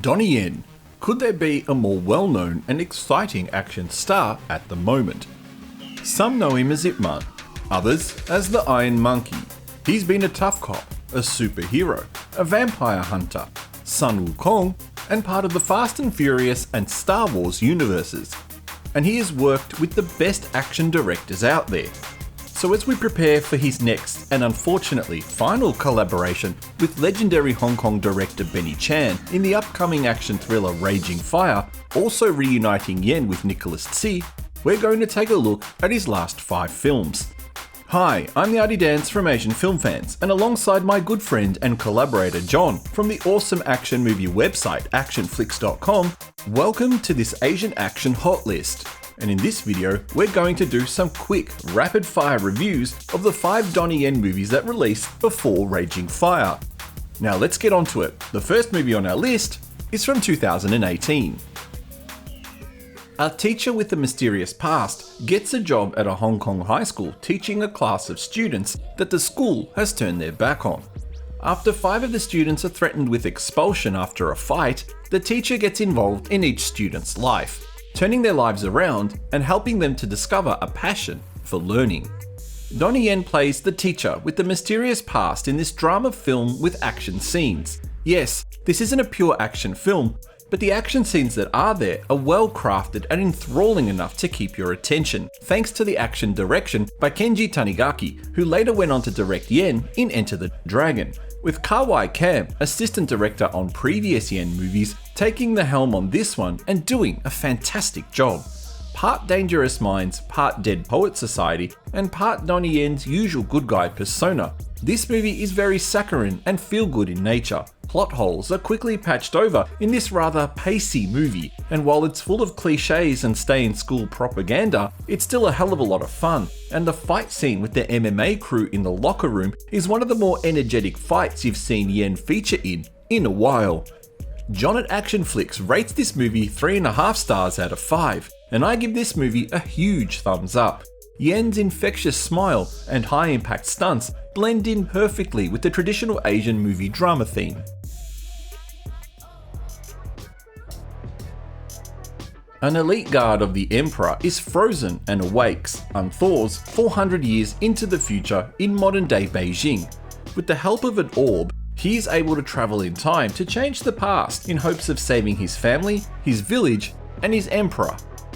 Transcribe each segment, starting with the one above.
Donnie Yen. Could there be a more well-known and exciting action star at the moment? Some know him as Ip Man, others as the Iron Monkey. He's been a tough cop, a superhero, a vampire hunter, Sun Wukong, and part of the Fast and Furious and Star Wars universes. And he has worked with the best action directors out there. So as we prepare for his next and unfortunately final collaboration with legendary Hong Kong director Benny Chan in the upcoming action thriller Raging Fire, also reuniting Yen with Nicholas Tse, we're going to take a look at his last 5 films. Hi, I'm the Artie Dance from Asian Film Fans, and alongside my good friend and collaborator John from the awesome action movie website actionflix.com, welcome to this Asian action hot list. And in this video, we're going to do some quick, rapid-fire reviews of the 5 Donnie Yen movies that released before Raging Fire. Now let's get onto it. The first movie on our list is from 2018. A teacher with a mysterious past gets a job at a Hong Kong high school teaching a class of students that the school has turned their back on. After 5 of the students are threatened with expulsion after a fight, the teacher gets involved in each student's life, turning their lives around and helping them to discover a passion for learning. Donnie Yen plays the teacher with the mysterious past in this drama film with action scenes. Yes, this isn't a pure action film, but the action scenes that are there are well crafted and enthralling enough to keep your attention, thanks to the action direction by Kenji Tanigaki, who later went on to direct Yen in Enter the Dragon, with Kawai Kam, assistant director on previous Yen movies, taking the helm on this one and doing a fantastic job. Part Dangerous Minds, part Dead Poet Society, and part Donnie Yen's usual good guy persona, this movie is very saccharine and feel-good in nature. Plot holes are quickly patched over in this rather pacey movie, and while it's full of cliches and stay-in-school propaganda, it's still a hell of a lot of fun, and the fight scene with the MMA crew in the locker room is one of the more energetic fights you've seen Yen feature in a while. John at Action Flix rates this movie 3.5 stars out of 5, and I give this movie a huge thumbs up. Yen's infectious smile and high-impact stunts blend in perfectly with the traditional Asian movie drama theme. An elite guard of the Emperor is frozen and awakes, unthaws 400 years into the future in modern-day Beijing. With the help of an orb, he is able to travel in time to change the past in hopes of saving his family, his village, and his emperor.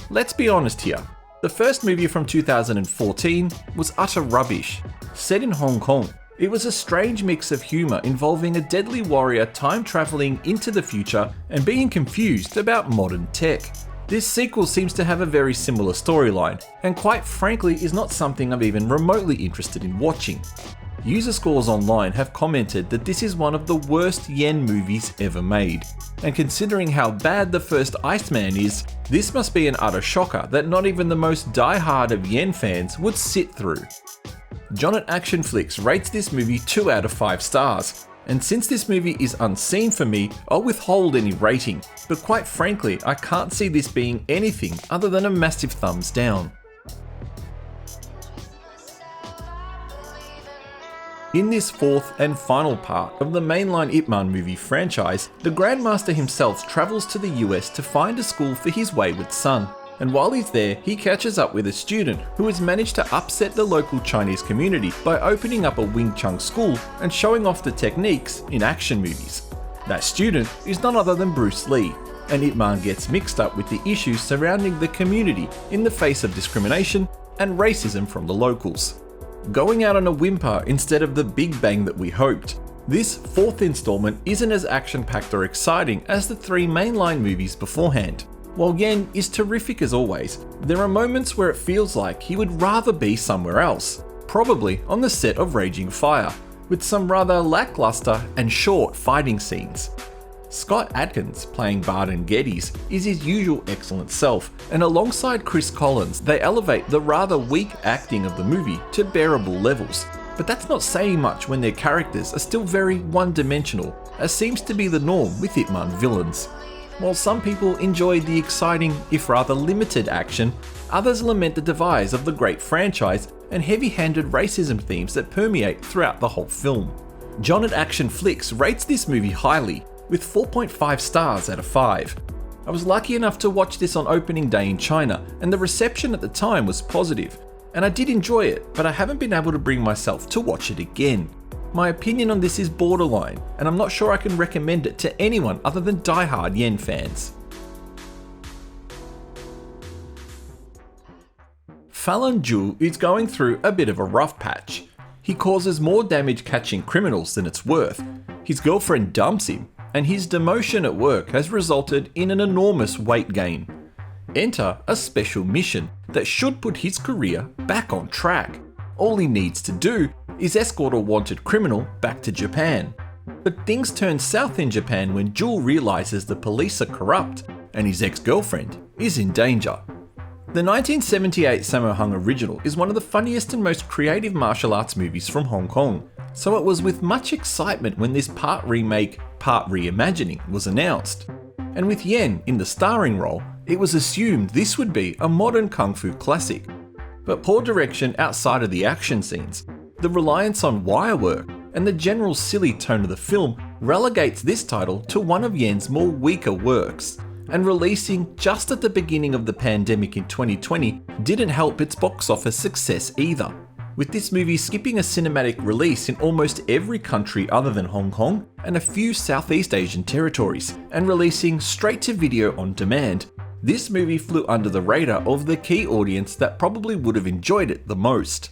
Let's be honest here. The first movie from 2014 was utter rubbish. Set in Hong Kong, it was a strange mix of humour involving a deadly warrior time travelling into the future and being confused about modern tech. This sequel seems to have a very similar storyline, and quite frankly is not something I'm even remotely interested in watching. User scores online have commented that this is one of the worst Yen movies ever made, and considering how bad the first Iceman is, this must be an utter shocker that not even the most die-hard of Yen fans would sit through. John at Action Flix rates this movie 2 out of 5 stars, and since this movie is unseen for me, I'll withhold any rating, but quite frankly I can't see this being anything other than a massive thumbs down. In this 4th and final part of the mainline Ip Man movie franchise, the Grandmaster himself travels to the US to find a school for his wayward son, and while he's there, he catches up with a student who has managed to upset the local Chinese community by opening up a Wing Chun school and showing off the techniques in action movies. That student is none other than Bruce Lee, and Ip Man gets mixed up with the issues surrounding the community in the face of discrimination and racism from the locals. Going out on a whimper instead of the big bang that we hoped, this 4th installment isn't as action-packed or exciting as the 3 mainline movies beforehand. While Yen is terrific as always, there are moments where it feels like he would rather be somewhere else, probably on the set of Raging Fire, with some rather lackluster and short fighting scenes. Scott Adkins, playing Barton Geddes, is his usual excellent self, and alongside Chris Collins, they elevate the rather weak acting of the movie to bearable levels. But that's not saying much when their characters are still very one-dimensional, as seems to be the norm with Ip Man villains. While some people enjoy the exciting, if rather limited action, others lament the demise of the great franchise and heavy-handed racism themes that permeate throughout the whole film. John at Action Flix rates this movie highly, with 4.5 stars out of 5. I was lucky enough to watch this on opening day in China, and the reception at the time was positive. And I did enjoy it, but I haven't been able to bring myself to watch it again. My opinion on this is borderline, and I'm not sure I can recommend it to anyone other than die-hard Yen fans. Falan Zhu is going through a bit of a rough patch. He causes more damage catching criminals than it's worth. His girlfriend dumps him, and his demotion at work has resulted in an enormous weight gain. Enter a special mission that should put his career back on track. All he needs to do is escort a wanted criminal back to Japan. But things turn south in Japan when Zhu realizes the police are corrupt and his ex-girlfriend is in danger. The 1978 Sammo Hung original is one of the funniest and most creative martial arts movies from Hong Kong, so it was with much excitement when this part remake, part reimagining was announced. And with Yen in the starring role, it was assumed this would be a modern kung fu classic. But poor direction outside of the action scenes, the reliance on wire work, and the general silly tone of the film relegates this title to one of Yen's more weaker works. And releasing just at the beginning of the pandemic in 2020 didn't help its box office success either, with this movie skipping a cinematic release in almost every country other than Hong Kong and a few Southeast Asian territories, and releasing straight to video on demand. This movie flew under the radar of the key audience that probably would have enjoyed it the most.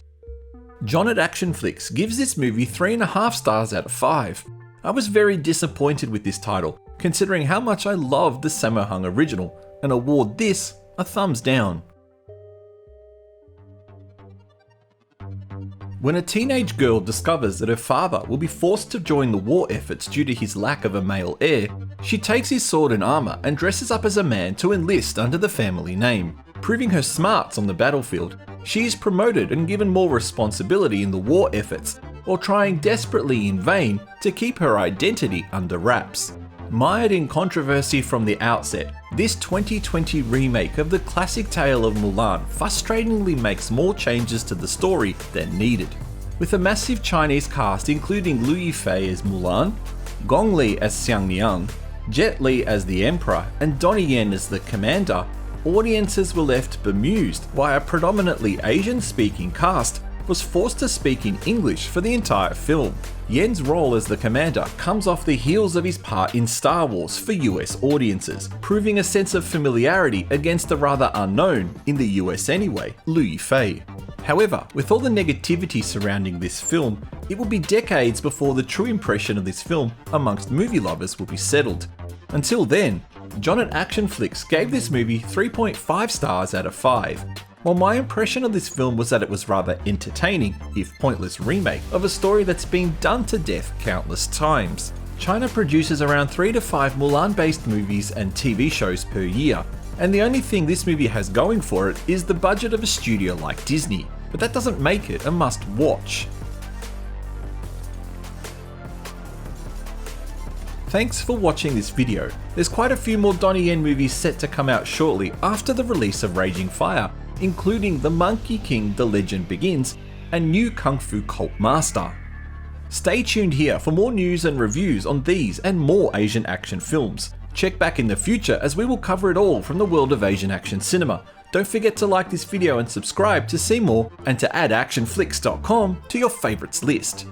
John at Action Flicks gives this movie 3.5 stars out of 5. I was very disappointed with this title, considering how much I loved the Sammo Hung original, and award this a thumbs down. When a teenage girl discovers that her father will be forced to join the war efforts due to his lack of a male heir, she takes his sword and armor and dresses up as a man to enlist under the family name. Proving her smarts on the battlefield, she is promoted and given more responsibility in the war efforts, while trying desperately in vain to keep her identity under wraps. Mired in controversy from the outset, this 2020 remake of the classic tale of Mulan frustratingly makes more changes to the story than needed. With a massive Chinese cast including Liu Yifei as Mulan, Gong Li as Xiang Niang, Jet Li as the Emperor, and Donnie Yen as the Commander, audiences were left bemused why a predominantly Asian-speaking cast was forced to speak in English for the entire film. Yen's role as the commander comes off the heels of his part in Star Wars for US audiences, proving a sense of familiarity against the rather unknown, in the US anyway, Liu Yifei. However, with all the negativity surrounding this film, it will be decades before the true impression of this film amongst movie lovers will be settled. Until then, John at Action Flicks gave this movie 3.5 stars out of 5. While my impression of this film was that it was rather entertaining, if pointless remake, of a story that's been done to death countless times. China produces around 3 to 5 Mulan-based movies and TV shows per year, and the only thing this movie has going for it is the budget of a studio like Disney, but that doesn't make it a must-watch. Thanks for watching this video. There's quite a few more Donnie Yen movies set to come out shortly after the release of Raging Fire, including The Monkey King: The Legend Begins and New Kung Fu Cult Master. Stay tuned here for more news and reviews on these and more Asian action films. Check back in the future as we will cover it all from the world of Asian action cinema. Don't forget to like this video and subscribe to see more, and to add actionflix.com to your favourites list.